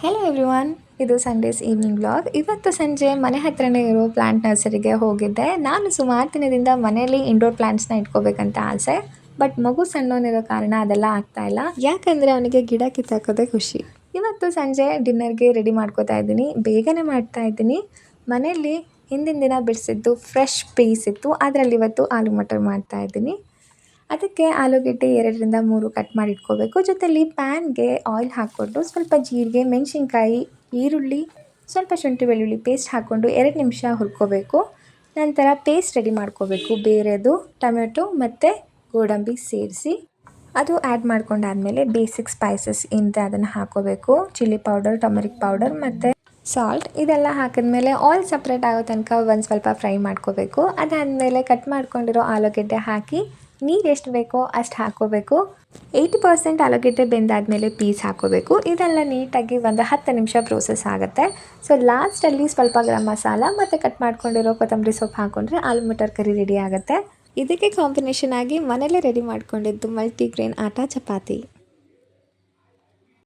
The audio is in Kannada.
ಹೆಲೋ ಎವ್ರಿವನ್, ಇದು ಸಂಡೇಸ್ ಈವ್ನಿಂಗ್ ವ್ಲಾಗ್. ಇವತ್ತು ಸಂಜೆ ಮನೆ ಹತ್ರನೇ ಇರೋ ಪ್ಲಾಂಟ್ ನರ್ಸರಿಗೆ ಹೋಗಿದ್ದೆ. ನಾನು ಸುಮಾರು ದಿನದಿಂದ ಮನೆಯಲ್ಲಿ ಇಂಡೋರ್ ಪ್ಲಾಂಟ್ಸ್ನ ಇಟ್ಕೋಬೇಕಂತ ಆಸೆ, ಬಟ್ ಮಗು ಸಣ್ಣವನಿರೋ ಕಾರಣ ಅದೆಲ್ಲ ಆಗ್ತಾ ಇಲ್ಲ. ಯಾಕಂದರೆ ಅವನಿಗೆ ಗಿಡ ಕಿತ್ತಾಕೋದೇ ಖುಷಿ. ಇವತ್ತು ಸಂಜೆ ಡಿನ್ನರ್ಗೆ ರೆಡಿ ಮಾಡ್ಕೋತಾ ಇದ್ದೀನಿ. ಬೇಗನೆ ಮಾಡ್ತಾ ಇದ್ದೀನಿ. ಮನೆಯಲ್ಲಿ ಹಿಂದಿನ ದಿನ ಬಿಡಿಸಿದ್ದು ಫ್ರೆಶ್ ಪೀಸ್ ಇತ್ತು, ಅದರಲ್ಲಿ ಇವತ್ತು ಆಲೂ ಮಟರ್ ಮಾಡ್ತಾ ಇದ್ದೀನಿ. ಅದಕ್ಕೆ ಆಲೂಗೆಡ್ಡೆ 2-3 ಕಟ್ ಮಾಡಿ ಇಟ್ಕೋಬೇಕು. ಜೊತೆಲಿ ಪ್ಯಾನ್ಗೆ ಆಯಿಲ್ ಹಾಕ್ಕೊಂಡು ಸ್ವಲ್ಪ ಜೀರಿಗೆ, ಮೆಣಸಿನ್ಕಾಯಿ, ಈರುಳ್ಳಿ, ಸ್ವಲ್ಪ ಶುಂಠಿ ಬೆಳ್ಳುಳ್ಳಿ ಪೇಸ್ಟ್ ಹಾಕ್ಕೊಂಡು 2 ನಿಮಿಷ ಹುರ್ಕೋಬೇಕು. ನಂತರ ಪೇಸ್ಟ್ ರೆಡಿ ಮಾಡ್ಕೋಬೇಕು. ಬೇರೆದು ಟೊಮೆಟೊ ಮತ್ತು ಗೋಡಂಬಿ ಸೇರಿಸಿ ಅದು ಆ್ಯಡ್ ಮಾಡ್ಕೊಂಡಾದಮೇಲೆ ಬೇಸಿಕ್ ಸ್ಪೈಸಸ್ ಏನಿದೆ ಅದನ್ನು ಹಾಕೋಬೇಕು. ಚಿಲ್ಲಿ ಪೌಡರ್, ಟರ್ಮರಿಕ್ ಪೌಡರ್ ಮತ್ತು ಸಾಲ್ಟ್ ಇದೆಲ್ಲ ಹಾಕಿದ್ಮೇಲೆ ಆಯಿಲ್ ಸಪ್ರೇಟ್ ಆಗೋ ತನಕ ಒಂದು ಸ್ವಲ್ಪ ಫ್ರೈ ಮಾಡ್ಕೋಬೇಕು. ಅದಾದಮೇಲೆ ಕಟ್ ಮಾಡ್ಕೊಂಡಿರೋ ಆಲೂಗೆಡ್ಡೆ ಹಾಕಿ ನೀರು ಎಷ್ಟು ಬೇಕೋ ಅಷ್ಟು ಹಾಕ್ಕೋಬೇಕು. 80% ಆಲೂಗೆಡ್ಡೆ ಬೆಂದಾದಮೇಲೆ ಪೀಸ್ ಹಾಕ್ಕೋಬೇಕು. ಇದೆಲ್ಲ ನೀಟಾಗಿ ಒಂದು 10 ನಿಮಿಷ ಪ್ರೋಸೆಸ್ ಆಗುತ್ತೆ. ಸೊ ಲಾಸ್ಟಲ್ಲಿ ಸ್ವಲ್ಪ ಗರಂ ಮಸಾಲ ಮತ್ತು ಕಟ್ ಮಾಡ್ಕೊಂಡಿರೋ ಕೊತ್ತಂಬರಿ ಸೊಪ್ಪು ಹಾಕ್ಕೊಂಡ್ರೆ ಆಲೂ ಮಟರ್ ಕರಿ ರೆಡಿ ಆಗುತ್ತೆ. ಇದಕ್ಕೆ ಕಾಂಬಿನೇಷನ್ ಆಗಿ ಮನೇಲೇ ರೆಡಿ ಮಾಡ್ಕೊಂಡಿದ್ದು ಮಲ್ಟಿಗ್ರೇನ್ ಆಟ ಚಪಾತಿ.